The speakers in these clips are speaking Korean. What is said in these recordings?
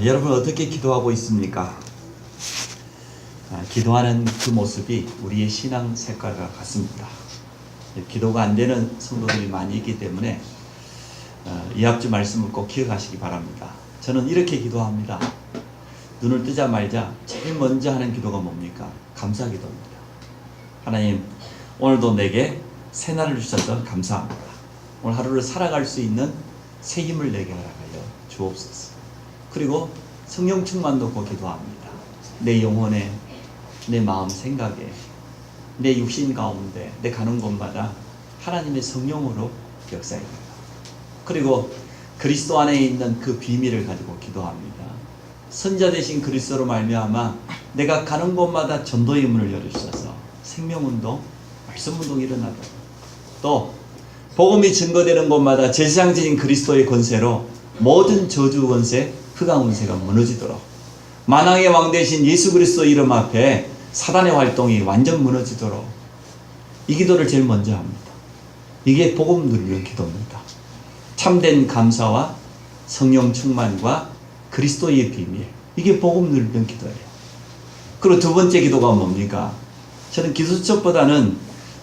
여러분 어떻게 기도하고 있습니까? 기도하는 그 모습이 우리의 신앙 색깔과 같습니다. 기도가 안 되는 성도들이 많이 있기 때문에 이 앞주 말씀을 꼭 기억하시기 바랍니다. 저는 이렇게 기도합니다. 눈을 뜨자마자 제일 먼저 하는 기도가 뭡니까? 감사 기도입니다. 하나님, 오늘도 내게 새날을 주셔서 감사합니다. 오늘 하루를 살아갈 수 있는 새 힘을 내게 하여 주옵소서. 그리고 성령 충만 놓고 기도합니다. 내 영혼에, 내 마음 생각에, 내 육신 가운데, 내 가는 곳마다 하나님의 성령으로 역사해 줘요. 그리고 그리스도 안에 있는 그 비밀을 가지고 기도합니다. 선자 되신 그리스도로 말미암아 내가 가는 곳마다 전도의 문을 열어주셔서 생명운동, 말씀운동이 일어나도록, 또 복음이 증거되는 곳마다 제사장적인 그리스도의 권세로 모든 저주 권세, 흑암 권세가 무너지도록, 만왕의 왕 되신 예수 그리스도 이름 앞에 사단의 활동이 완전 무너지도록 이 기도를 제일 먼저 합니다. 이게 복음 누리는 기도입니다. 참된 감사와 성령 충만과 그리스도의 비밀, 이게 복음 누리는 기도예요. 그리고 두 번째 기도가 뭡니까? 저는 기도 수첩보다는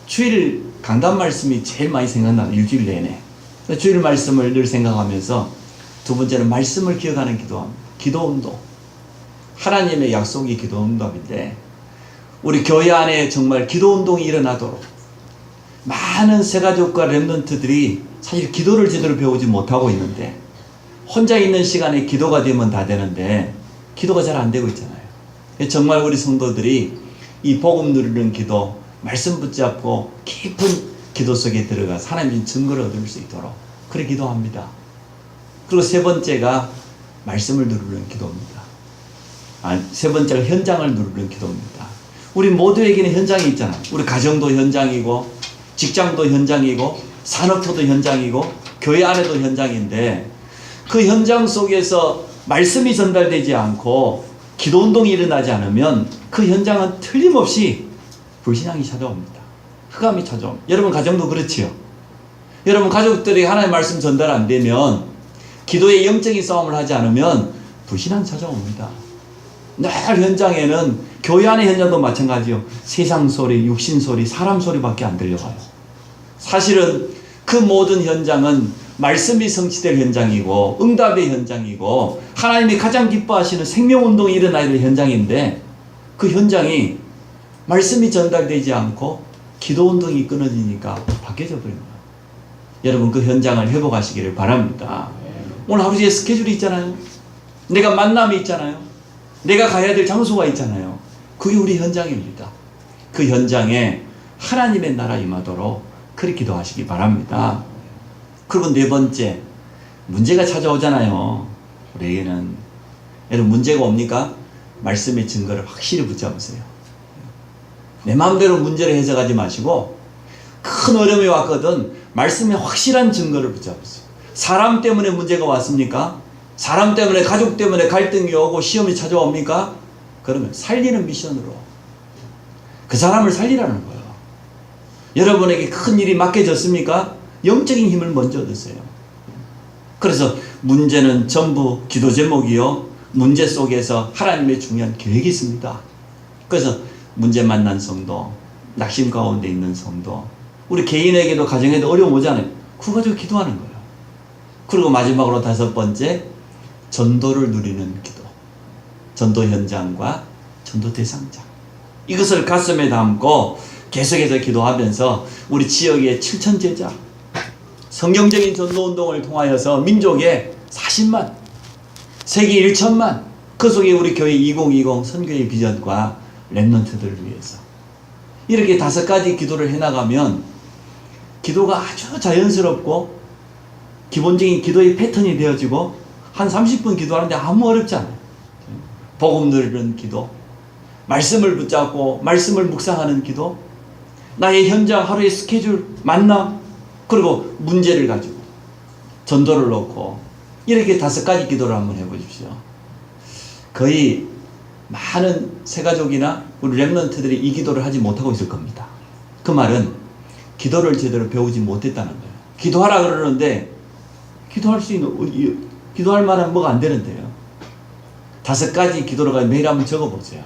주일 강단 말씀이 제일 많이 생각나요. 일주일 내내 주일 말씀을 늘 생각하면서, 두 번째는 말씀을 기억하는 기도합니다. 기도운동, 하나님의 약속이 기도운동인데 우리 교회 안에 정말 기도운동이 일어나도록, 많은 새가족과 렘넌트들이 사실 기도를 제대로 배우지 못하고 있는데, 혼자 있는 시간에 기도가 되면 다 되는데 기도가 잘 안 되고 있잖아요. 정말 우리 성도들이 이 복음 누리는 기도, 말씀 붙잡고 깊은 기도 속에 들어가 하나님의 증거를 얻을 수 있도록 그렇게 기도합니다. 그리고 세 번째가 말씀을 누르는 기도입니다. 세 번째가 현장을 누르는 기도입니다. 우리 모두에게는 현장이 있잖아요. 우리 가정도 현장이고, 직장도 현장이고, 산업토도 현장이고, 교회 안에도 현장인데, 그 현장 속에서 말씀이 전달되지 않고 기도운동이 일어나지 않으면 그 현장은 틀림없이 불신앙이 찾아옵니다. 흑암이 찾아옵니다. 여러분 가정도 그렇지요. 여러분 가족들이 하나님의 말씀 전달 안 되면, 기도의 영적인 싸움을 하지 않으면 불신앙이 찾아옵니다. 늘 현장에는, 교회 안의 현장도 마찬가지요. 세상 소리, 육신 소리, 사람 소리밖에 안 들려가요. 사실은 그 모든 현장은 말씀이 성취될 현장이고, 응답의 현장이고, 하나님이 가장 기뻐하시는 생명운동이 일어나야 될 현장인데, 그 현장이 말씀이 전달되지 않고 기도운동이 끊어지니까 바뀌어져 버립니다. 여러분 그 현장을 회복하시기를 바랍니다. 오늘 하루에 스케줄이 있잖아요. 내가 만남이 있잖아요. 내가 가야 될 장소가 있잖아요. 그게 우리 현장입니다. 그 현장에 하나님의 나라 임하도록 그렇게 기도하시기 바랍니다. 그리고 네 번째, 문제가 찾아오잖아요. 우리에게는. 여러분 문제가 옵니까? 말씀의 증거를 확실히 붙잡으세요. 내 마음대로 문제를 해석하지 마시고, 큰 어려움이 왔거든 말씀의 확실한 증거를 붙잡으세요. 사람 때문에 문제가 왔습니까? 사람 때문에, 가족 때문에 갈등이 오고 시험이 찾아옵니까? 그러면 살리는 미션으로 그 사람을 살리라는 거예요. 여러분에게 큰 일이 맡겨졌습니까? 영적인 힘을 먼저 얻으세요. 그래서 문제는 전부 기도 제목이요, 문제 속에서 하나님의 중요한 계획이 있습니다. 그래서 문제 만난 성도, 낙심 가운데 있는 성도, 우리 개인에게도 가정에도 어려움 오잖아요. 그거 가지고 기도하는 거예요. 그리고 마지막으로 다섯 번째, 전도를 누리는 기도. 전도 현장과 전도 대상자, 이것을 가슴에 담고 계속해서 기도하면서 우리 지역의 7천 제자, 성경적인 전도운동을 통하여서 민족의 40만, 세계 1천만, 그 속에 우리 교회 2020 선교의 비전과 렘넌트들을 위해서 이렇게 다섯 가지 기도를 해나가면 기도가 아주 자연스럽고 기본적인 기도의 패턴이 되어지고, 한 30분 기도하는데 아무 어렵지 않아요. 복음 누리는 기도, 말씀을 붙잡고 말씀을 묵상하는 기도, 나의 현장, 하루의 스케줄, 만남, 그리고 문제를 가지고 전도를 놓고, 이렇게 다섯 가지 기도를 한번 해보십시오. 거의 많은 새가족이나 우리 렘넌트들이 이 기도를 하지 못하고 있을 겁니다. 그 말은 기도를 제대로 배우지 못했다는 거예요. 기도하라 그러는데 기도할 수 있는, 기도할 만한 뭐가 안 되는데요. 5가지 기도를 매일 한번 적어보세요.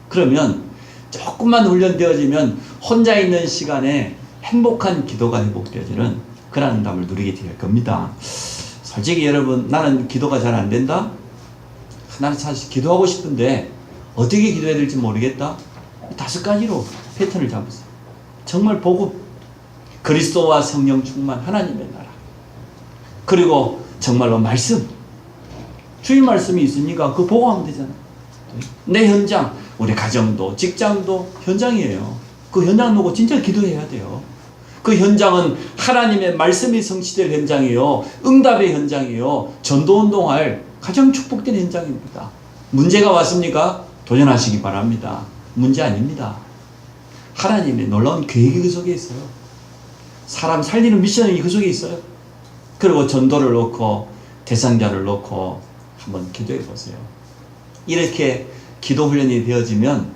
그러면 조금만 훈련되어지면 혼자 있는 시간에 행복한 기도가 회복되어지는 그런 응답을 누리게 될 겁니다. 솔직히 여러분, 나는 기도가 잘 안 된다? 나는 사실 기도하고 싶은데 어떻게 기도해야 될지 모르겠다? 5가지로 패턴을 잡으세요. 정말 복음, 그리스도와 성령 충만, 하나님의 나라, 그리고 정말로 말씀, 주의 말씀이 있으니까 그거 보고 하면 되잖아요. 내 현장, 우리 가정도 직장도 현장이에요. 그 현장 놓고 진짜 기도해야 돼요. 그 현장은 하나님의 말씀이 성취될 현장이요, 응답의 현장이요, 전도운동할 가장 축복된 현장입니다. 문제가 왔습니까? 도전하시기 바랍니다. 문제 아닙니다. 하나님의 놀라운 계획이 그 속에 있어요. 사람 살리는 미션이 그 속에 있어요. 그리고 전도를 놓고 대상자를 놓고 한번 기도해 보세요. 이렇게 기도 훈련이 되어지면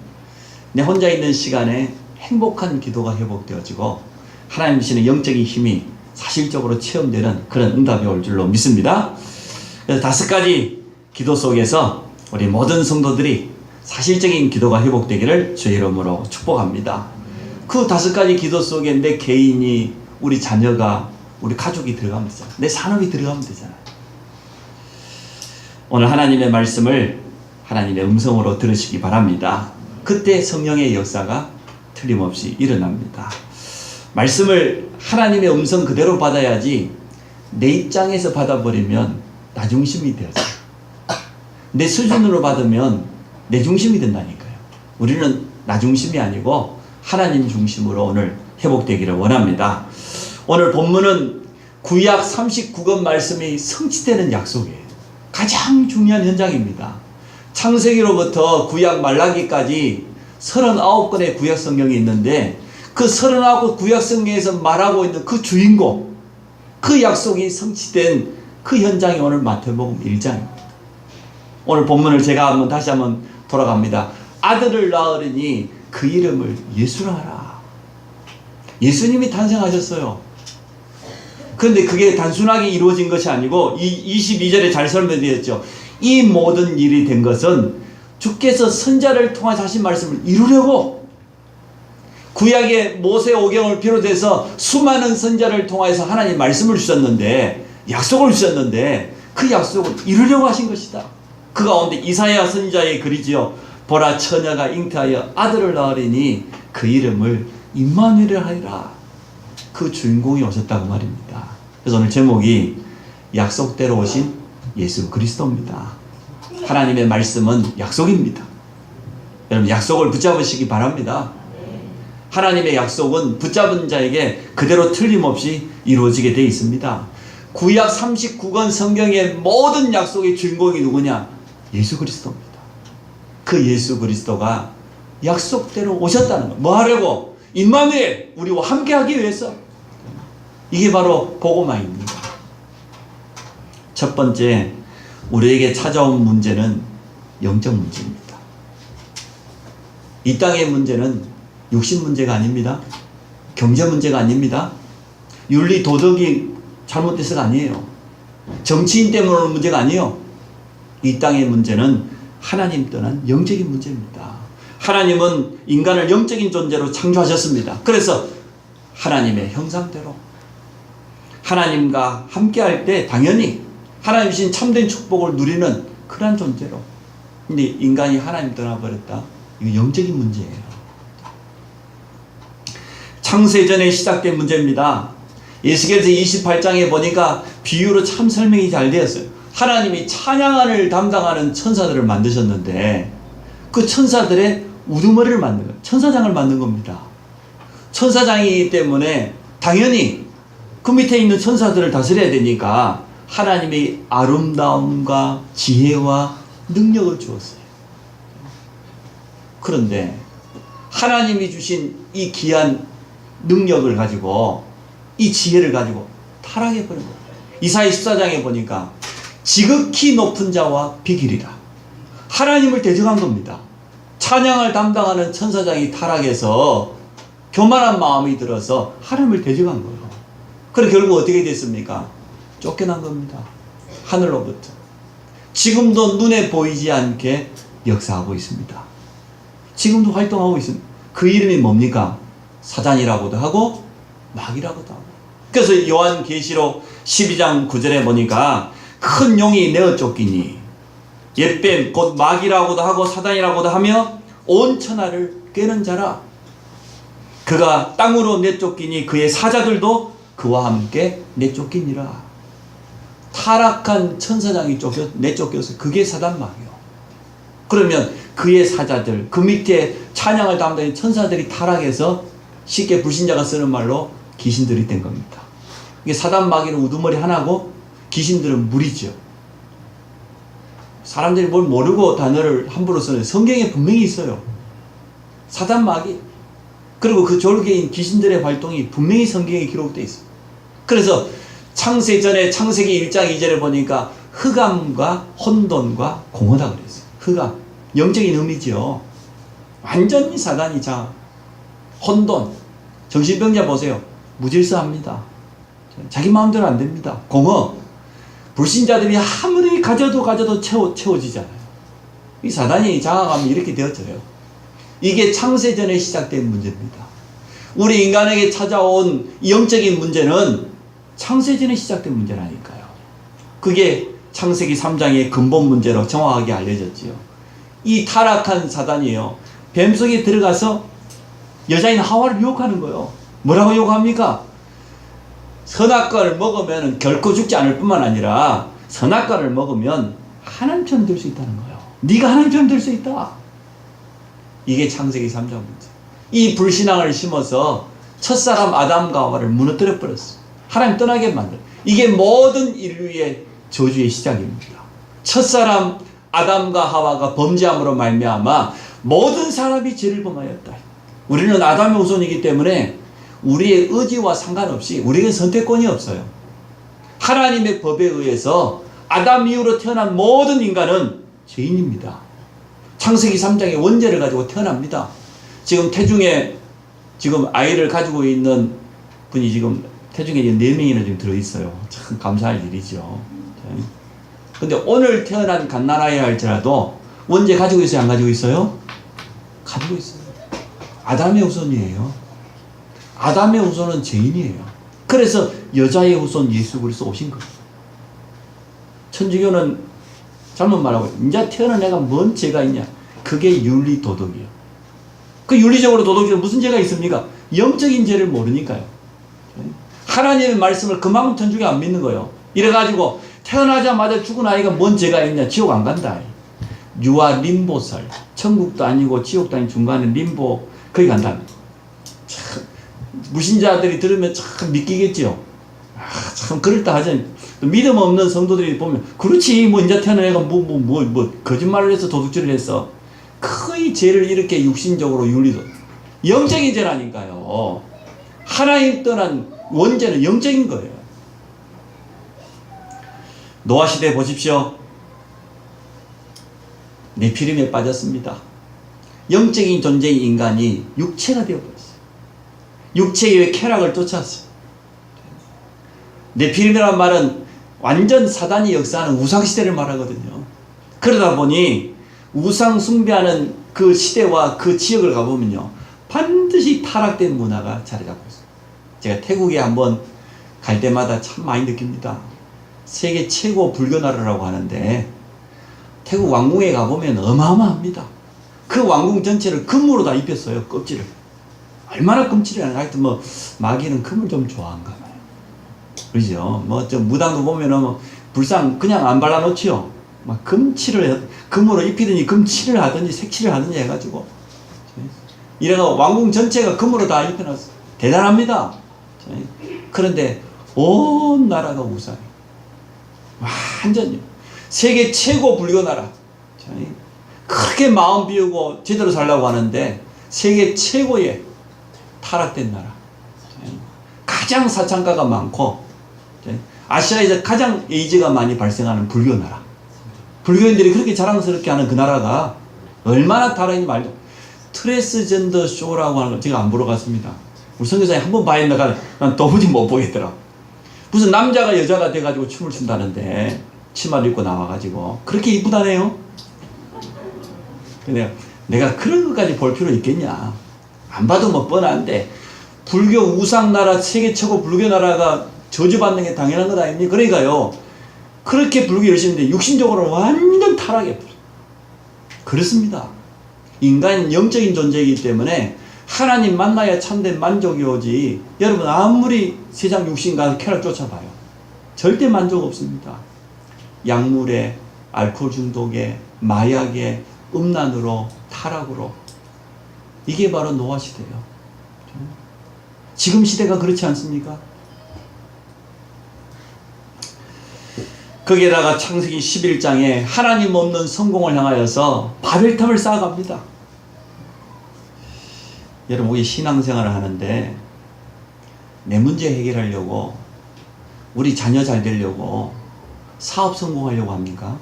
내 혼자 있는 시간에 행복한 기도가 회복되어지고 하나님 주시는 영적인 힘이 사실적으로 체험되는 그런 응답이 올 줄로 믿습니다. 그래서 5가지 기도 속에서 우리 모든 성도들이 사실적인 기도가 회복되기를 주의 이름으로 축복합니다. 그 5가지 기도 속에 내 개인이, 우리 자녀가, 우리 가족이 들어가면 되잖아요. 내 산업이 들어가면 되잖아요. 오늘 하나님의 말씀을 하나님의 음성으로 들으시기 바랍니다. 그때 성령의 역사가 틀림없이 일어납니다. 말씀을 하나님의 음성 그대로 받아야지 내 입장에서 받아버리면 나 중심이 되어져요. 내 수준으로 받으면 내 중심이 된다니까요. 우리는 나 중심이 아니고 하나님 중심으로 오늘 회복되기를 원합니다. 오늘 본문은 구약 39권 말씀이 성취되는 약속이에요. 가장 중요한 현장입니다. 창세기로부터 구약 말라기까지 39권의 구약 성경이 있는데 그 39 구약 성경에서 말하고 있는 그 주인공, 그 약속이 성취된 그 현장이 오늘 마태복음 1장입니다. 오늘 본문을 제가 다시 한번 돌아갑니다. 아들을 낳으리니 그 이름을 예수라 하라. 예수님이 탄생하셨어요. 그런데 그게 단순하게 이루어진 것이 아니고 22절에 잘 설명되어 있죠. 이 모든 일이 된 것은 주께서 선자를 통해 하신 말씀을 이루려고, 구약의 모세 오경을 비롯해서 수많은 선자를 통해서 하나님 말씀을 주셨는데, 약속을 주셨는데 그 약속을 이루려고 하신 것이다. 그 가운데 이사야 선지자의 글이지요. 보라, 처녀가 잉태하여 아들을 낳으리니 그 이름을 임마누엘 하리라. 그 주인공이 오셨다고 말입니다. 그래서 오늘 제목이 약속대로 오신 예수 그리스도입니다. 하나님의 말씀은 약속입니다. 여러분, 약속을 붙잡으시기 바랍니다. 하나님의 약속은 붙잡은 자에게 그대로 틀림없이 이루어지게 되어 있습니다. 구약 39권 성경의 모든 약속의 주인공이 누구냐? 예수 그리스도입니다. 그 예수 그리스도가 약속대로 오셨다는 거. 뭐 하려고? 임마누엘, 우리와 함께하기 위해서. 이게 바로 복음화입니다. 첫 번째, 우리에게 찾아온 문제는 영적 문제입니다. 이 땅의 문제는 육신 문제가 아닙니다. 경제 문제가 아닙니다. 윤리 도덕이 잘못돼서가 아니에요. 정치인 때문에 오는 문제가 아니에요. 이 땅의 문제는 하나님 떠난 영적인 문제입니다. 하나님은 인간을 영적인 존재로 창조하셨습니다. 그래서 하나님의 형상대로 하나님과 함께할 때 당연히 하나님 주신 참된 축복을 누리는 그런 존재로. 근데 인간이 하나님 떠나버렸다. 이거 영적인 문제예요. 창세전에 시작된 문제입니다. 에스겔서 28장에 보니까 비유로 참 설명이 잘 되었어요. 하나님이 찬양을 담당하는 천사들을 만드셨는데 그 천사들의 우두머리를 만든 거예요. 천사장을 만든 겁니다. 천사장이기 때문에 당연히 그 밑에 있는 천사들을 다스려야 되니까 하나님의 아름다움과 지혜와 능력을 주었어요. 그런데 하나님이 주신 이 귀한 능력을 가지고, 이 지혜를 가지고 타락해버린 거예요. 이사야 14장에 보니까 지극히 높은 자와 비길이라. 하나님을 대적한 겁니다. 찬양을 담당하는 천사장이 타락해서 교만한 마음이 들어서 하나님을 대적한 거예요. 그래서 결국 어떻게 됐습니까? 쫓겨난 겁니다. 하늘로부터. 지금도 눈에 보이지 않게 역사하고 있습니다. 지금도 활동하고 있습니다. 그 이름이 뭡니까? 사단이라고도 하고 마귀라고도 하고. 그래서 요한계시록 12장 9절에 보니까 큰 용이 내어 쫓기니 옛뱀 곧 마귀라고도 하고 사단이라고도 하며 온 천하를 꿰는 자라. 그가 땅으로 내쫓기니 그의 사자들도 그와 함께 내쫓기니라. 타락한 천사장이 내쫓겼어요. 그게 사단 마귀요. 그러면 그의 사자들, 그 밑에 찬양을 담당하는 천사들이 타락해서 쉽게 불신자가 쓰는 말로 귀신들이 된 겁니다. 이게 사단 마귀는 우두머리 하나고 귀신들은 무리죠. 사람들이 뭘 모르고 단어를 함부로 쓰는 성경에 분명히 있어요. 사단 마귀. 그리고 그 졸개인 귀신들의 활동이 분명히 성경에 기록되어 있어요. 그래서 창세전에 창세기 1장 2절에 보니까 흑암과 혼돈과 공허다 그랬어요. 흑암. 영적인 의미죠. 완전히 사단이 혼돈. 정신병자 보세요. 무질서합니다. 자기 마음대로 안 됩니다. 공허. 불신자들이 아무리 가져도 채워지잖아요. 이 사단이 장악하면 이렇게 되어져요. 이게 창세전에 시작된 문제입니다. 우리 인간에게 찾아온 영적인 문제는 창세전에 시작된 문제라니까요. 그게 창세기 3장의 근본 문제로 정확하게 알려졌지요. 이 타락한 사단이에요. 뱀 속에 들어가서 여자인 하와를 유혹하는 거예요. 뭐라고 유혹합니까? 선악과를 먹으면 결코 죽지 않을 뿐만 아니라 선악과를 먹으면 하나님처럼 될 수 있다는 거예요. 네가 하나님처럼 될 수 있다. 이게 창세기 3장 문제. 이 불신앙을 심어서 첫사람 아담과 하와를 무너뜨려 버렸어요. 하나님 떠나게 만들어. 이게 모든 인류의 저주의 시작입니다. 첫사람 아담과 하와가 범죄함으로 말미암아 모든 사람이 죄를 범하였다. 우리는 아담의 후손이기 때문에 우리의 의지와 상관없이 우리에게 선택권이 없어요. 하나님의 법에 의해서 아담 이후로 태어난 모든 인간은 죄인입니다. 창세기 3장의 원죄를 가지고 태어납니다. 지금 태중에 지금 아이를 가지고 있는 분이 지금 태중에 4명이나 지금 들어있어요. 참 감사할 일이죠. 근데 오늘 태어난 갓난아이 할지라도 원죄 가지고 있어요? 안 가지고 있어요? 가지고 있어요. 아담의 후손이에요. 아담의 후손은 죄인이에요. 그래서 여자의 후손 예수 그리스도 오신 거예요. 천주교는 잘못 말하고 이제 태어난 애가 뭔 죄가 있냐? 그게 윤리 도덕이에요. 그 윤리적으로 도덕적으로 무슨 죄가 있습니까? 영적인 죄를 모르니까요. 하나님의 말씀을 그만큼 천주교가 안 믿는 거예요. 이래가지고 태어나자마자 죽은 아이가 뭔 죄가 있냐? 지옥 안 간다. 유아 림보설. 천국도 아니고 지옥도 아닌 중간에 림보 거기 간다. 참 무신자들이 들으면 참 믿기겠지요. 참 그럴다 하지. 믿음 없는 성도들이 보면 그렇지 뭐 이제 태어난 애가 뭐 거짓말을 해서 도둑질을 했어. 거의 죄를 이렇게 육신적으로 윤리도 영적인 죄라니까요. 하나님 떠난 원죄는 영적인 거예요. 노아 시대 보십시오. 네피림에 빠졌습니다. 영적인 존재인 인간이 육체가 되어버렸어요. 육체의 쾌락을 쫓았어요. 네피림이라는 말은 완전 사단이 역사하는 우상시대를 말하거든요. 그러다 보니 우상 숭배하는 그 시대와 그 지역을 가보면요, 반드시 타락된 문화가 자리 잡고 있어요. 제가 태국에 한번 갈 때마다 참 많이 느낍니다. 세계 최고 불교 나라라고 하는데 태국 왕궁에 가보면 어마어마합니다. 그 왕궁 전체를 금으로 다 입혔어요. 껍질을. 얼마나 금칠이야. 하여튼 뭐 마귀는 금을 좀 좋아한가 봐요. 그러죠. 뭐 좀 무당도 보면은 뭐 불상 그냥 안 발라놓지요. 막 금으로 입히더니 금칠을 하든지 색칠을 하든지 해가지고 이래서 왕궁 전체가 금으로 다 입혀놨어요. 대단합니다. 그런데 온 나라가 우상이에요. 완전히 세계 최고 불교 나라. 그렇게 마음 비우고 제대로 살려고 하는데 세계 최고의 타락된 나라. 가장 사창가가 많고 아시아에서 가장 에이즈가 많이 발생하는 불교 나라. 불교인들이 그렇게 자랑스럽게 하는 그 나라가 얼마나 타락인지 말죠. 트랜스젠더 쇼라고 하는 걸 제가 안 보러 갔습니다. 우리 선교사님 한번 봐야 된다가 난 도무지 못 보겠더라. 무슨 남자가 여자가 돼가지고 춤을 춘다는데 치마를 입고 나와가지고 그렇게 이쁘다네요. 근데 내가 그런 것까지 볼 필요 있겠냐? 안 봐도 뭐 뻔한데 불교 우상나라 세계 최고 불교 나라가 저주받는 게 당연한 것 아닙니까? 그러니까요. 그렇게 불교 열심히 했는데 육신적으로 완전 타락해. 그렇습니다. 인간은 영적인 존재이기 때문에 하나님 만나야 참된 만족이 오지. 여러분 아무리 세상 육신 가서 쾌락 쫓아봐요. 절대 만족 없습니다. 약물에, 알코올 중독에, 마약에, 음란으로, 타락으로. 이게 바로 노아 시대예요. 지금 시대가 그렇지 않습니까? 거기에다가 창세기 11장에 하나님 없는 성공을 향하여서 바벨탑을 쌓아갑니다. 여러분 우리 신앙생활을 하는데 내 문제 해결하려고 우리 자녀 잘 되려고 사업 성공하려고 합니까?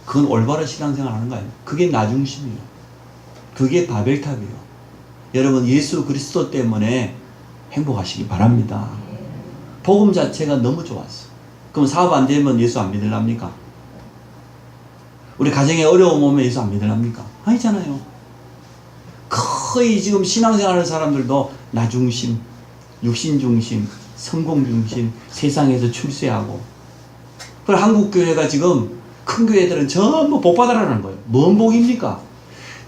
그건 올바른 신앙생활 하는 거 아니에요. 그게 나중심이에요. 그게 바벨탑이에요. 여러분 예수 그리스도 때문에 행복하시기 바랍니다. 복음 자체가 너무 좋았어. 그럼 사업 안 되면 예수 안 믿으랍니까? 우리 가정에 어려움 오면 예수 안 믿으랍니까? 아니잖아요. 거의 지금 신앙생활 하는 사람들도 나 중심, 육신 중심, 성공 중심, 세상에서 출세하고. 그걸 한국 교회가 지금 큰 교회들은 전부 복 받아라는 거예요. 뭔 복입니까?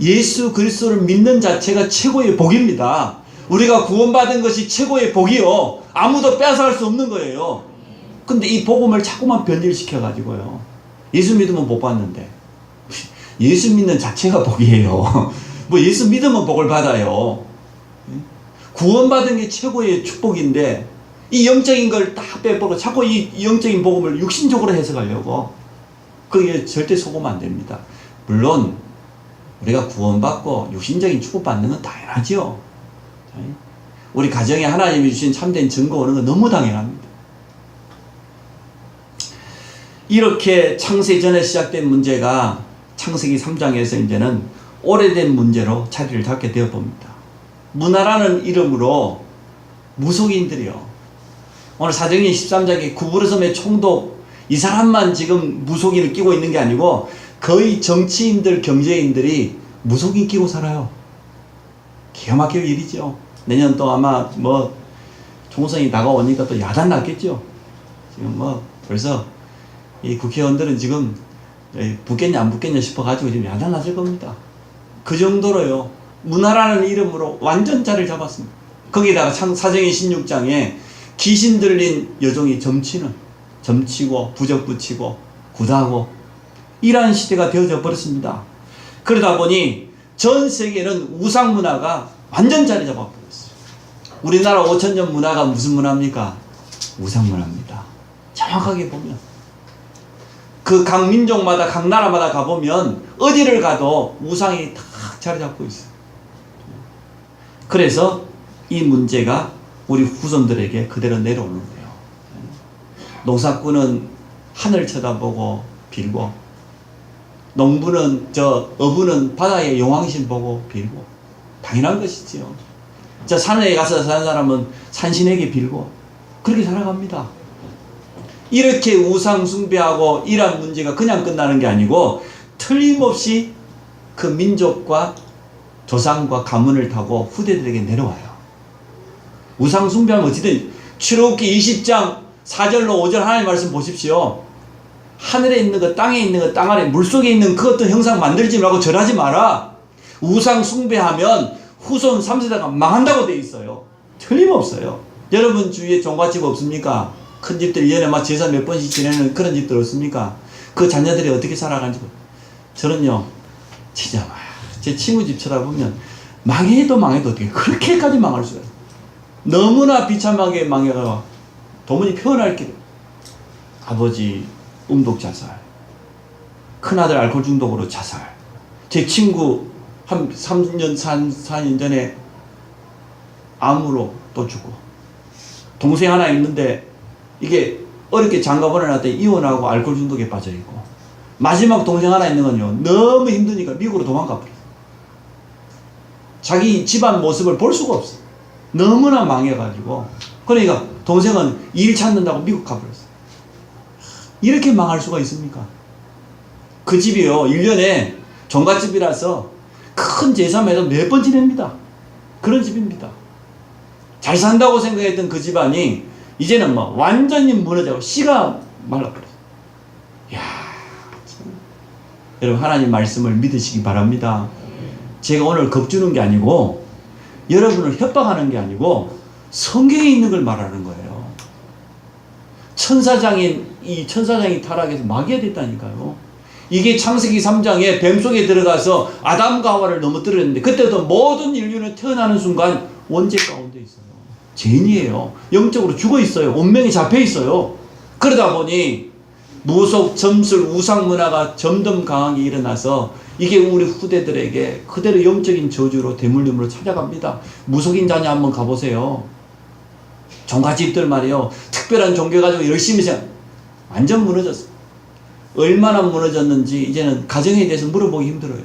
예수 그리스도를 믿는 자체가 최고의 복입니다. 우리가 구원받은 것이 최고의 복이요. 아무도 빼앗아갈 수 없는 거예요. 근데 이 복음을 자꾸만 변질시켜가지고요. 예수 믿으면 복 받는데. 예수 믿는 자체가 복이에요. 뭐 예수 믿으면 복을 받아요. 구원받은 게 최고의 축복인데 이 영적인 걸 다 빼버리고 자꾸 이 영적인 복음을 육신적으로 해석하려고. 그게 절대 속으면 안 됩니다. 물론 우리가 구원받고 육신적인 축복받는 건 당연하죠. 우리 가정에 하나님이 주신 참된 증거 오는 건 너무 당연합니다. 이렇게 창세 전에 시작된 문제가 창세기 3장에서 이제는 오래된 문제로 자리를 잡게 되어 봅니다. 문화라는 이름으로 무속인들이요. 오늘 사도행전 13장에 구부러섬의 총독 이 사람만 지금 무속인을 끼고 있는 게 아니고 거의 정치인들, 경제인들이 무속인 끼고 살아요. 기가 막힐 일이죠. 내년 또 아마 뭐 총선이 다가오니까 또 야단 났겠죠. 지금 뭐 벌써 이 국회의원들은 지금 붙겠냐 안 붙겠냐 싶어가지고 지금 야단 났을 겁니다. 그 정도로요. 문화라는 이름으로 완전 자리를 잡았습니다. 거기다가 사도행전 16장에 귀신 들린 여종이 점치고 부적 붙이고 굿하고 이러한 시대가 되어져 버렸습니다. 그러다 보니 전 세계는 우상 문화가 완전 자리 잡아버렸어요. 우리나라 5000년 문화가 무슨 문화입니까? 우상 문화입니다. 정확하게 보면 그 각 민족마다 각 나라마다 가보면 어디를 가도 우상이 다 자리 잡고 있어요. 그래서 이 문제가 우리 후손들에게 그대로 내려오는 거예요. 농사꾼은 하늘 쳐다보고 빌고, 어부는 바다의 용왕신 보고 빌고, 당연한 것이지요. 산에 가서 사는 사람은 산신에게 빌고, 그렇게 살아갑니다. 이렇게 우상 숭배하고 이러한 문제가 그냥 끝나는 게 아니고, 틀림없이 그 민족과 조상과 가문을 타고 후대들에게 내려와요. 우상 숭배하면 어찌든 출애굽기 20장 4절로 5절 하나님 말씀 보십시오. 하늘에 있는 것, 땅에 있는 것, 땅 아래 물속에 있는 그 어떤 형상 만들지 말고 절하지 마라. 우상 숭배하면 후손 3세대가 망한다고 돼 있어요. 틀림없어요. 여러분 주위에 종갓집 없습니까? 큰 집들 1년에 막 제사 몇 번씩 지내는 그런 집들 없습니까? 그 자녀들이 어떻게 살아가는지. 저는요, 진짜 제 친구 집 쳐다보면 망해도 어떻게 그렇게까지 망할 수가 있어요. 너무나 비참하게 망해가 도무지 표현할 게. 아버지 음독 자살, 큰아들 알코올 중독으로 자살. 제 친구 한 3년 4년 전에 암으로 또 죽고, 동생 하나 있는데 이게 어렵게 장가 보내놨더니 이혼하고 알코올 중독에 빠져있고, 마지막 동생 하나 있는 건요, 너무 힘드니까 미국으로 도망가 버렸어요. 자기 집안 모습을 볼 수가 없어. 너무나 망해가지고. 그러니까 동생은 일 찾는다고 미국 가버렸어요. 이렇게 망할 수가 있습니까? 그 집이요, 1년에 종갓집이라서 큰 제사매도 몇 번 지냅니다. 그런 집입니다. 잘 산다고 생각했던 그 집안이 이제는 뭐 완전히 무너져 씨가 말라버렸어요. 이야, 참. 여러분, 하나님 말씀을 믿으시기 바랍니다. 제가 오늘 겁주는 게 아니고 여러분을 협박하는 게 아니고 성경에 있는 걸 말하는 거예요. 이 천사장이 타락해서 마귀가 됐다니까요. 이게 창세기 3장에 뱀 속에 들어가서 아담과 하와를 넘어뜨렸는데, 그때도 모든 인류는 태어나는 순간 원죄 가운데 있어요. 죄인이에요. 영적으로 죽어 있어요. 운명이 잡혀 있어요. 그러다 보니 무속, 점술, 우상 문화가 점점 강하게 일어나서 이게 우리 후대들에게 그대로 영적인 저주로 대물림으로 찾아갑니다. 무속인 자녀 한번 가보세요. 종갓집들 말이에요. 특별한 종교 가지고 열심히 완전 무너졌어. 얼마나 무너졌는지 이제는 가정에 대해서 물어보기 힘들어요.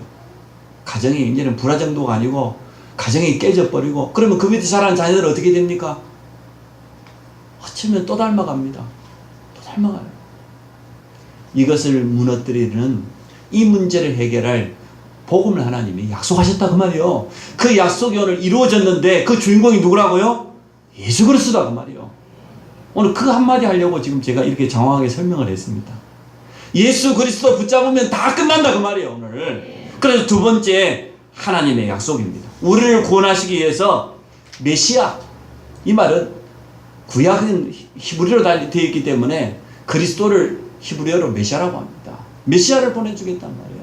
가정이 이제는 불화 정도가 아니고 가정이 깨져버리고, 그러면 그 밑에 자라는 자녀들 어떻게 됩니까? 어쩌면 또 닮아갑니다. 또 닮아가요. 이것을 무너뜨리는 이 문제를 해결할 복음을 하나님이 약속하셨다 그 말이에요. 그 약속이 오늘 이루어졌는데 그 주인공이 누구라고요? 예수 그리스도다 그 말이에요. 오늘 그 한마디 하려고 지금 제가 이렇게 장황하게 설명을 했습니다. 예수 그리스도 붙잡으면 다 끝난다 그 말이에요 오늘. 그래서 두 번째, 하나님의 약속입니다. 우리를 구원하시기 위해서 메시아, 이 말은 구약은 히브리어로 되어 있기 때문에 그리스도를 히브리어로 메시아라고 합니다. 메시아를 보내주겠단 말이에요.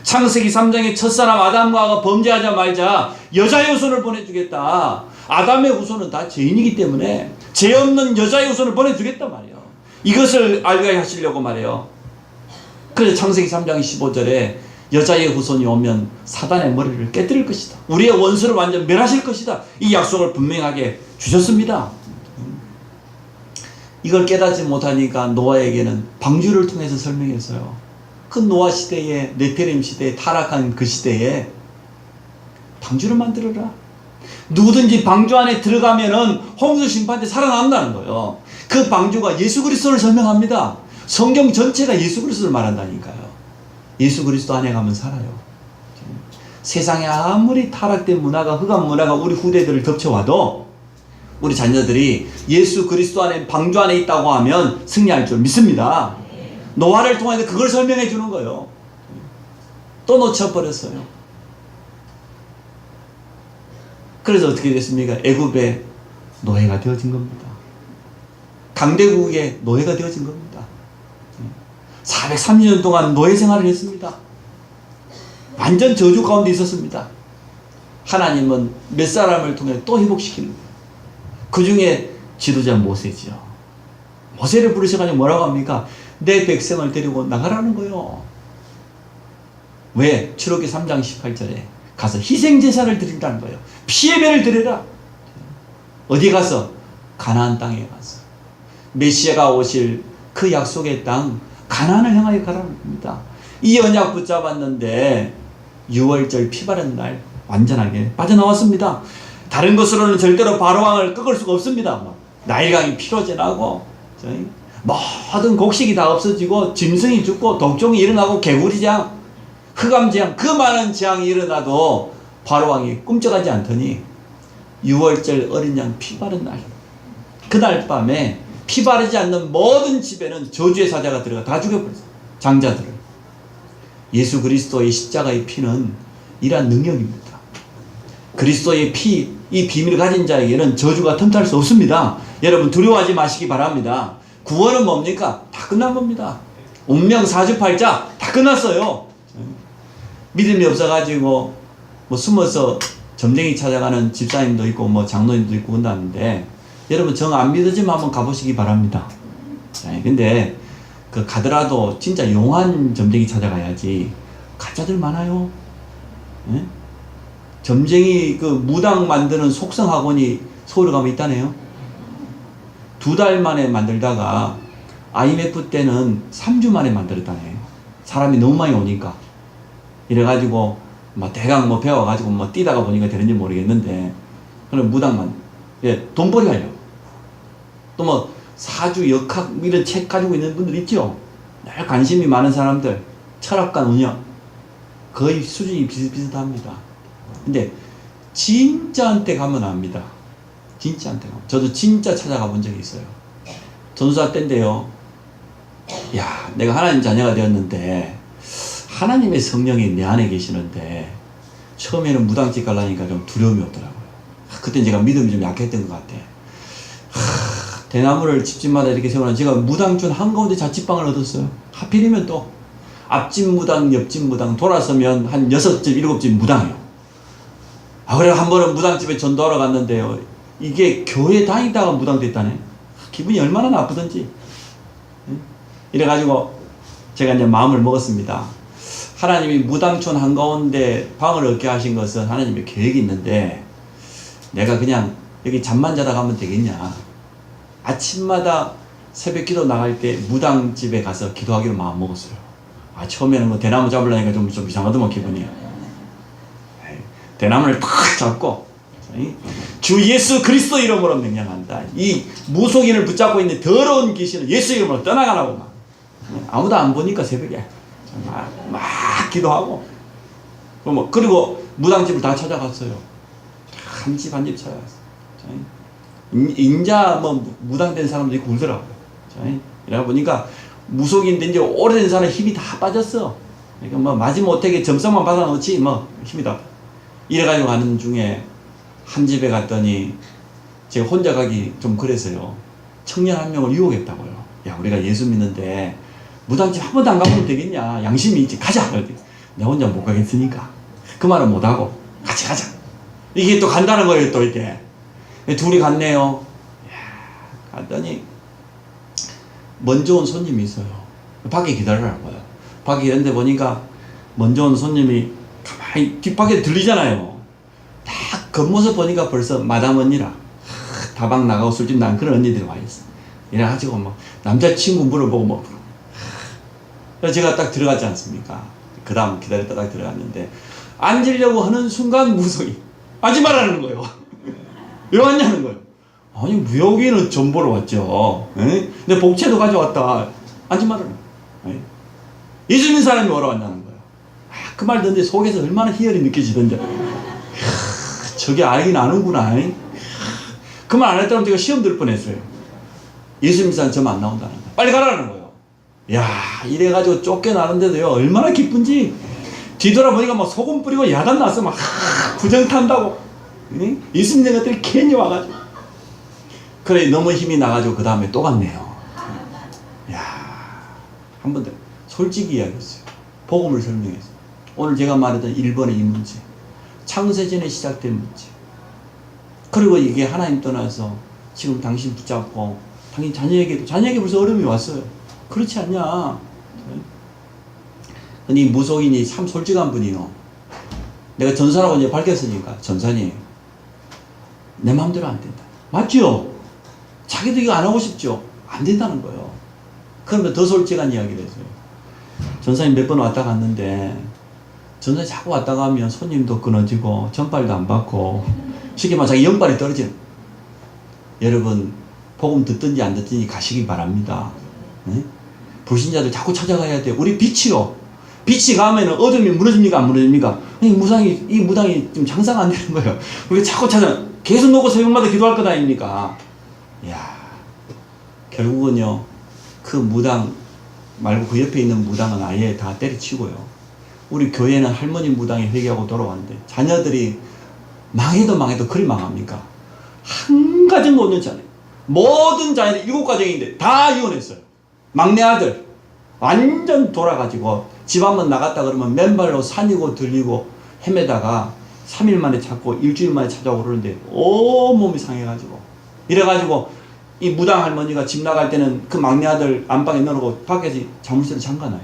창세기 3장의 첫사람 아담과 하와가 범죄하자마자 여자의 후손을 보내주겠다. 아담의 후손은 다 죄인이기 때문에 죄 없는 여자의 후손을 보내주겠단 말이에요. 이것을 알게 하시려고 말해요. 그래서 창세기 3장 15절에 여자의 후손이 오면 사단의 머리를 깨뜨릴 것이다. 우리의 원수를 완전 멸하실 것이다. 이 약속을 분명하게 주셨습니다. 이걸 깨닫지 못하니까 노아에게는 방주를 통해서 설명했어요. 그 노아 시대에, 네피림 시대에, 타락한 그 시대에 방주를 만들어라. 누구든지 방주 안에 들어가면은 홍수 심판 때 살아남는다는 거예요. 그 방주가 예수 그리스도를 설명합니다. 성경 전체가 예수 그리스도를 말한다니까요. 예수 그리스도 안에 가면 살아요. 세상에 아무리 타락된 문화가, 흑암 문화가 우리 후대들을 덮쳐와도 우리 자녀들이 예수 그리스도 안에, 방주 안에 있다고 하면 승리할 줄 믿습니다. 노아를 통해서 그걸 설명해 주는 거예요. 또 놓쳐버렸어요. 그래서 어떻게 됐습니까? 애굽의 노예가 되어진 겁니다. 강대국의 노예가 되어진 겁니다. 430년 동안 노예 생활을 했습니다. 완전 저주 가운데 있었습니다. 하나님은 몇 사람을 통해 또 회복시키는 거예요. 그 중에 지도자 모세지요. 모세를 부르셔가지고 뭐라고 합니까? 내 백성을 데리고 나가라는 거예요. 왜? 출애굽기 3장 18절에 가서 희생제사를 드린다는 거예요. 피해배를 드려라. 어디 가서? 가나안 땅에 가서 메시아가 오실 그 약속의 땅 가나안을 향하여 가라는 겁니다. 이 언약 붙잡았는데 6월절 피 바른 날 완전하게 빠져나왔습니다. 다른 것으로는 절대로 바로왕을 꺾을 수가 없습니다. 나일강이 피로 지나고 모든 곡식이 다 없어지고 짐승이 죽고 독종이 일어나고 개구리장, 흑암재앙, 그 많은 재앙이 일어나도 바로왕이 꿈쩍하지 않더니 6월절 어린 양 피 바른 날, 그날 밤에 피 바르지 않는 모든 집에는 저주의 사자가 들어가 다 죽여버렸어요. 장자들을. 예수 그리스도의 십자가의 피는 이러한 능력입니다. 그리스도의 피, 이 비밀을 가진 자에게는 저주가 틈탈 수 없습니다. 여러분 두려워하지 마시기 바랍니다. 구원은 뭡니까? 다 끝난 겁니다. 운명 사주팔자 다 끝났어요. 믿음이 없어가지고 뭐 숨어서 점쟁이 찾아가는 집사님도 있고 뭐 장로님도 있고 그런다는데, 여러분 정 안 믿어지면 한번 가보시기 바랍니다. 근데 그 가더라도 진짜 용한 점쟁이 찾아가야지. 가짜들 많아요. 점쟁이 그 무당 만드는 속성 학원이 서울에 가면 있다네요. 2달 만에 만들다가 IMF 때는 3주 만에 만들었다네요. 사람이 너무 많이 오니까. 이래가지고 뭐 대강 뭐 배워가지고 뭐 뛰다가 보니까 되는지 모르겠는데, 그럼 무당만 돈벌이 하려고. 또 뭐 사주, 역학 이런 책 가지고 있는 분들 있죠. 늘 관심이 많은 사람들, 철학과 운영 거의 수준이 비슷비슷합니다. 근데 진짜한테 가면 압니다. 진짜한테 가면. 저도 진짜 찾아가 본 적이 있어요. 전도사 때인데요. 야, 내가 하나님 자녀가 되었는데 하나님의 성령이 내 안에 계시는데 처음에는 무당집 가려니까 좀 두려움이 오더라고요. 그때 제가 믿음이 좀 약했던 것 같아. 대나무를 집집마다 이렇게 세워놓은 제가 무당촌 한가운데 자취방을 얻었어요. 하필이면 또 앞집 무당, 옆집 무당 돌아서면 한 6집, 7집 무당이요. 그래 한 번은 무당집에 전도하러 갔는데요. 이게 교회 다니다가 무당 됐다네. 기분이 얼마나 나쁘던지. 이래가지고 제가 이제 마음을 먹었습니다. 하나님이 무당촌 한가운데 방을 얻게 하신 것은 하나님의 계획이 있는데 내가 그냥 여기 잠만 자다 가면 되겠냐. 아침마다 새벽 기도 나갈 때 무당집에 가서 기도하기로 마음 먹었어요. 처음에는 뭐 대나무 잡으려니까 좀 이상하더만 기분이. 대나무를 탁 잡고 주 예수 그리스도 이름으로 명령한다. 이 무속인을 붙잡고 있는 더러운 귀신을 예수 이름으로 떠나가라고 막. 아무도 안 보니까 새벽에 막 기도하고 그리고 무당집을 다 찾아갔어요. 한 집 한 집 찾아갔어요. 인자 뭐 무당된 사람도 있고 울더라고요. 이러다 보니까 무속인데 이제 오래된 사람 힘이 다 빠졌어. 그러니까 뭐 마지못하게 점성만 받아놓지 뭐 힘이 다. 이래가지고 가는 중에 한 집에 갔더니 제가 혼자 가기 좀 그래서요. 청년 한 명을 유혹했다고요. 야, 우리가 예수 믿는데 무당집 한 번도 안 가보면 되겠냐. 양심이 있지. 가자. 내가 혼자 못 가겠으니까. 그 말은 못하고 같이 가자. 이게 또 간다는 거예요. 또 이게. 둘이 갔네요. 야, 갔더니 먼저 온 손님이 있어요. 밖에 기다리라고요. 밖에 기다리는데 보니까 먼저 온 손님이 가만히 뒷밖에 들리잖아요. 딱 겉모습 보니까 벌써 마담 언니라. 다방 나가고 술집 나간 그런 언니들이 와 있어. 이래가지고 막 남자친구 물어보고 뭐. 그래서 제가 딱 들어갔지 않습니까? 그 다음 기다렸다 딱 들어갔는데 앉으려고 하는 순간 무속이 앉지 말라는 거예요. 왜 왔냐는 거예요. 아니 무역인은 전 보러 왔죠. 에? 근데 복채도 가져왔다. 앉지 말라는 거예요. 예수 믿는 사람이 오러 왔냐는 거예요. 그 말 듣는데 속에서 얼마나 희열이 느껴지던지. 저게 알긴 아는구나. 그 말 안 했다면 제가 시험 들 뻔했어요. 예수 믿는 사람 저만 안 나온다는 거예요. 빨리 가라는 거예요. 야, 이래가지고 쫓겨나는데도요 얼마나 기쁜지. 뒤돌아보니까 막 소금 뿌리고 야단 나서 막 구정 탄다고. 예수 믿는 것들이 괜히 와가지고. 그래 너무 힘이 나가지고 그 다음에 또 갔네요. 야, 한 번 더 솔직히 이야기했어요. 복음을 설명했어요. 오늘 제가 말했던 1번의 이 문제, 창세전에 시작된 문제, 그리고 이게 하나님 떠나서 지금 당신 붙잡고 당신 자녀에게 벌써 어려움이 왔어요. 그렇지 않냐. 근데 이 무속인이 참 솔직한 분이요. 내가 전사라고 이제 밝혔으니까 전사님 내 마음대로 안 된다. 맞죠? 자기도 이거 안 하고 싶죠? 안 된다는 거예요. 그러면 더 솔직한 이야기를 했어요. 전사님 몇 번 왔다 갔는데 전사님 자꾸 왔다 가면 손님도 끊어지고 전발도 안 받고 쉽게 말해 자기 영발이 떨어지는. 여러분 복음 듣든지 안 듣든지 가시기 바랍니다. 네? 불신자들 자꾸 찾아가야 돼요. 우리 빛이요. 빛이 가면 어둠이 무너집니까 안 무너집니까? 이 무당이 좀 장사가 안 되는 거예요. 우리 자꾸 계속 놓고 새벽마다 기도할 것 아닙니까? 이야, 결국은요 그 무당 말고 그 옆에 있는 무당은 아예 다 때려치고요. 우리 교회는 할머니 무당이 회개하고 돌아왔는데 자녀들이 망해도 그리 망합니까? 한 가정도 없는 자녀. 모든 자녀들 7가정인데 다 이혼했어요. 막내 아들 완전 돌아가지고 집 한번 나갔다 그러면 맨발로 산이고 들리고 헤매다가 3일 만에 찾고 일주일 만에 찾아오고 그러는데 온몸이 상해가지고 이래가지고 이 무당 할머니가 집 나갈 때는 그 막내 아들 안방에 넣어놓고 밖에서 자물쇠를 잠가놔요.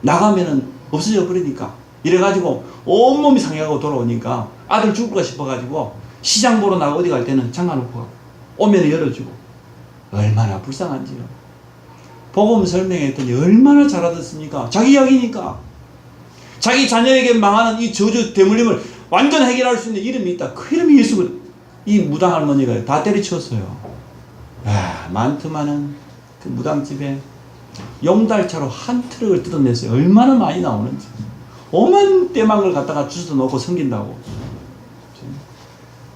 나가면은 없어져 버리니까. 이래가지고 온몸이 상해가고 돌아오니까 아들 죽을까 싶어가지고 시장 보러 나가 어디 갈 때는 잠가놓고 가고 오면 열어주고. 얼마나 불쌍한지요. 복음 설명했더니 얼마나 잘 알았습니까? 자기 이야기니까. 자기 자녀에게 망하는 이 저주 대물림을 완전 해결할 수 있는 이름이 있다. 그 이름이 예수거든. 이 무당 할머니가 다 때려치웠어요. 많더만은 그 무당집에 용달차로 한 트럭을 뜯어냈어요. 얼마나 많이 나오는지. 오만 대망을 갖다가 주워 놓고 섬긴다고.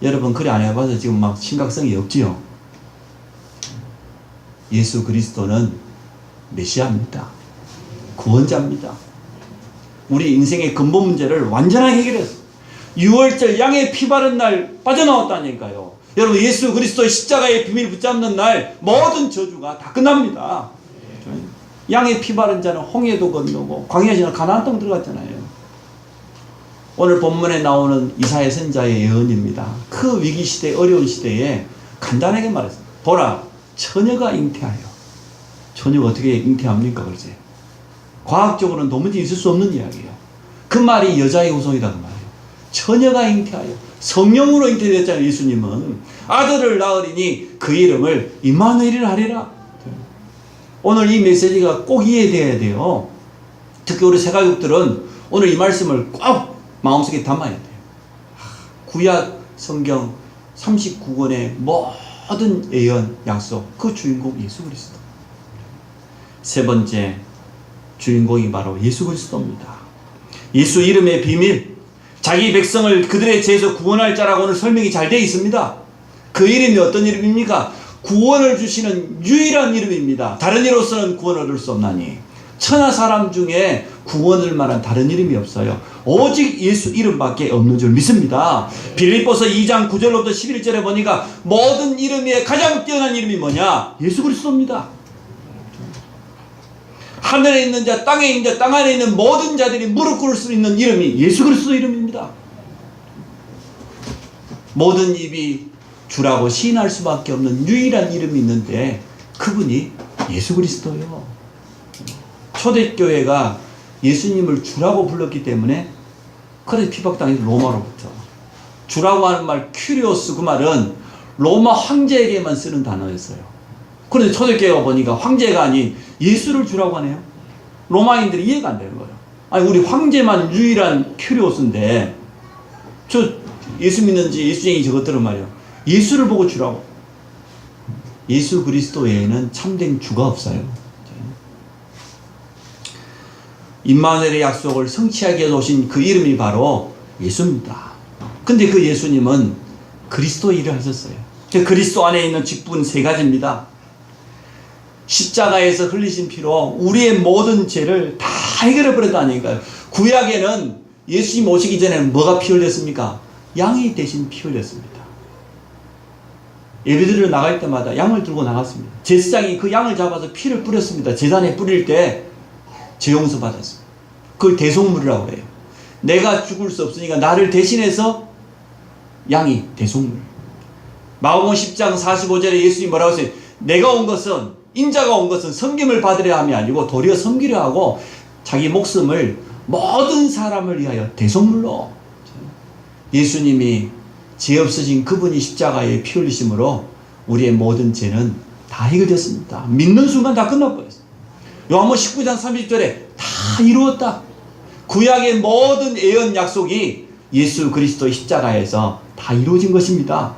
여러분 그래 안 해봐서 지금 막 심각성이 없지요. 예수 그리스도는 메시아입니다. 구원자입니다. 우리 인생의 근본 문제를 완전하게 해결했어요. 6월절 양의 피 바른 날 빠져나왔다니까요. 여러분 예수 그리스도의 십자가의 비밀 붙잡는 날 모든 저주가 다 끝납니다. 양의 피 바른 자는 홍해도 건너고 광야지는 가나안 땅 들어갔잖아요. 오늘 본문에 나오는 이사야 선지자의 예언입니다. 그 위기시대 어려운 시대에 간단하게 말했습니다. 보라 처녀가 잉태하여. 처녀가 어떻게 잉태합니까? 글쎄 과학적으로는 도무지 있을 수 없는 이야기예요. 그 말이 여자의 후손이다 그 말이에요. 처녀가 잉태하여. 성령으로 잉태되었잖아요. 예수님은 아들을 낳으리니 그 이름을 임마누엘이라 하리라. 오늘 이 메시지가 꼭 이해돼야 돼요. 특히 우리 새가족들은 오늘 이 말씀을 꼭 마음속에 담아야 돼요. 구약 성경 39권의 모든 예언 약속 그 주인공 예수 그리스도. 세 번째 주인공이 바로 예수 그리스도입니다. 예수 이름의 비밀, 자기 백성을 그들의 죄에서 구원할 자라고 오늘 설명이 잘 되어 있습니다. 그 이름이 어떤 이름입니까? 구원을 주시는 유일한 이름입니다. 다른 이로서는 구원을 얻을 수 없나니 천하 사람 중에 구원을 만한 다른 이름이 없어요. 오직 예수 이름밖에 없는 줄 믿습니다. 빌립보서 2장 9절로부터 11절에 보니까 모든 이름 위에 가장 뛰어난 이름이 뭐냐? 예수 그리스도입니다. 하늘에 있는 자, 땅에 있는 자, 땅 안에 있는 모든 자들이 무릎 꿇을 수 있는 이름이 예수 그리스도 이름입니다. 모든 입이 주라고 시인할 수밖에 없는 유일한 이름이 있는데 그분이 예수 그리스도예요. 초대교회가 예수님을 주라고 불렀기 때문에 그래서 피박당해서 로마로부터. 주라고 하는 말 큐리오스 그 말은 로마 황제에게만 쓰는 단어였어요. 그런데 초대교회가 보니까 황제가 아닌 예수를 주라고 하네요. 로마인들이 이해가 안 되는 거예요. 아니 우리 황제만 유일한 큐리오스인데 저 예수 믿는지 예수쟁이 저것들은 말이에요. 예수를 보고 주라고. 예수 그리스도 외에는 참된 주가 없어요. 임마누엘의 약속을 성취하게 해놓으신 그 이름이 바로 예수입니다. 근데 그 예수님은 그리스도 일을 하셨어요. 그리스도 안에 있는 직분 세 가지입니다. 십자가에서 흘리신 피로 우리의 모든 죄를 다 해결해 버렸다니까요. 구약에는 예수님 오시기 전에는 뭐가 피 흘렸습니까? 양이 대신 피 흘렸습니다. 예배드리러 나갈 때마다 양을 들고 나갔습니다. 제사장이 그 양을 잡아서 피를 뿌렸습니다. 제단에 뿌릴 때 죄 용서 받았습니다. 그걸 대속물이라고 해요. 내가 죽을 수 없으니까 나를 대신해서 양이 대속물. 마가복음 10장 45절에 예수님이 뭐라고 했어요? 내가 온 것은 인자가 온 것은 섬김을 받으려 함이 아니고 도리어 섬기려 하고 자기 목숨을 모든 사람을 위하여 대속물로. 예수님이 죄 없으신 그분이 십자가에 피 흘리심으로 우리의 모든 죄는 다 해결됐습니다. 믿는 순간 다 끝나버렸어요. 요한복음 19장 30절에 다 이루었다. 구약의 모든 예언 약속이 예수 그리스도의 십자가에서 다 이루어진 것입니다.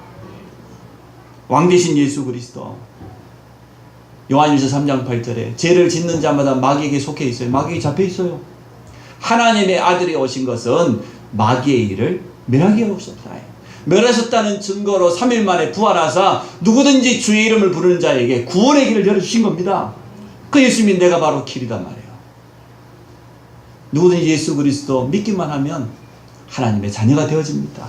왕 대신 예수 그리스도. 요한일서 3장 8절에 죄를 짓는 자마다 마귀에게 속해 있어요. 마귀에게 잡혀 있어요. 하나님의 아들이 오신 것은 마귀의 일을 멸하게 하셨다. 멸하셨다는 증거로 3일 만에 부활하사 누구든지 주의 이름을 부르는 자에게 구원의 길을 열어주신 겁니다. 그 예수님이 내가 바로 길이단 말이에요. 누구든지 예수 그리스도 믿기만 하면 하나님의 자녀가 되어집니다.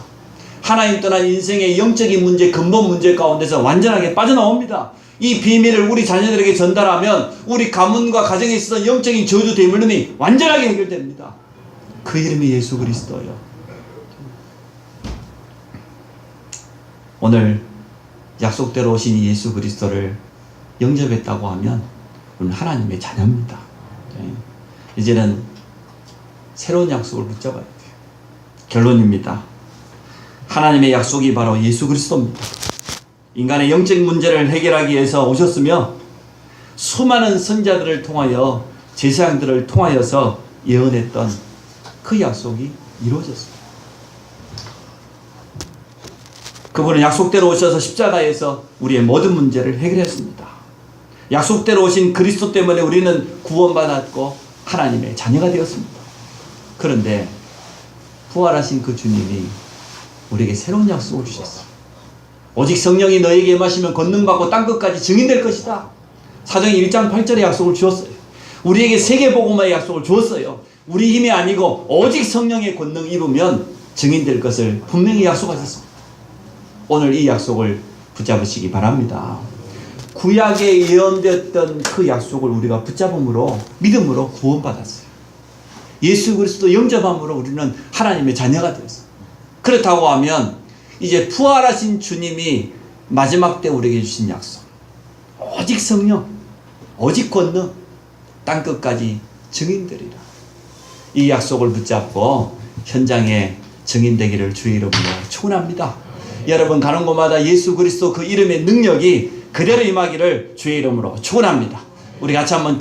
하나님 떠난 인생의 영적인 문제, 근본 문제 가운데서 완전하게 빠져나옵니다. 이 비밀을 우리 자녀들에게 전달하면 우리 가문과 가정에 있었던 영적인 저주 대물림이 완전하게 해결됩니다. 그 이름이 예수 그리스도예요. 오늘 약속대로 오신 예수 그리스도를 영접했다고 하면 우리는 하나님의 자녀입니다. 이제는 새로운 약속을 붙잡아야 돼요. 결론입니다. 하나님의 약속이 바로 예수 그리스도입니다. 인간의 영적 문제를 해결하기 위해서 오셨으며 수많은 선자들을 통하여 제사장들을 통하여서 예언했던 그 약속이 이루어졌습니다. 그 그분은 약속대로 오셔서 십자가에서 우리의 모든 문제를 해결했습니다. 약속대로 오신 그리스도 때문에 우리는 구원받았고 하나님의 자녀가 되었습니다. 그런데 부활하신 그 주님이 우리에게 새로운 약속을 주셨어요. 오직 성령이 너에게 임하시면 권능받고 땅끝까지 증인될 것이다. 사도행 1장 8절의 약속을 주었어요. 우리에게 세계복음화의 약속을 주었어요. 우리 힘이 아니고 오직 성령의 권능 입으면 증인될 것을 분명히 약속하셨습니다. 오늘 이 약속을 붙잡으시기 바랍니다. 구약에 예언되었던 그 약속을 우리가 붙잡음으로 믿음으로 구원받았어요. 예수 그리스도 영접함으로 우리는 하나님의 자녀가 되었어요. 그렇다고 하면 이제 부활하신 주님이 마지막 때 우리에게 주신 약속, 오직 성령, 오직 권능, 땅끝까지 증인되리라. 이 약속을 붙잡고 현장에 증인되기를 주의 이름으로 축원합니다. 여러분 가는 곳마다 예수 그리스도 그 이름의 능력이 그대로 임하기를 주의 이름으로 축원합니다. 우리 같이 한번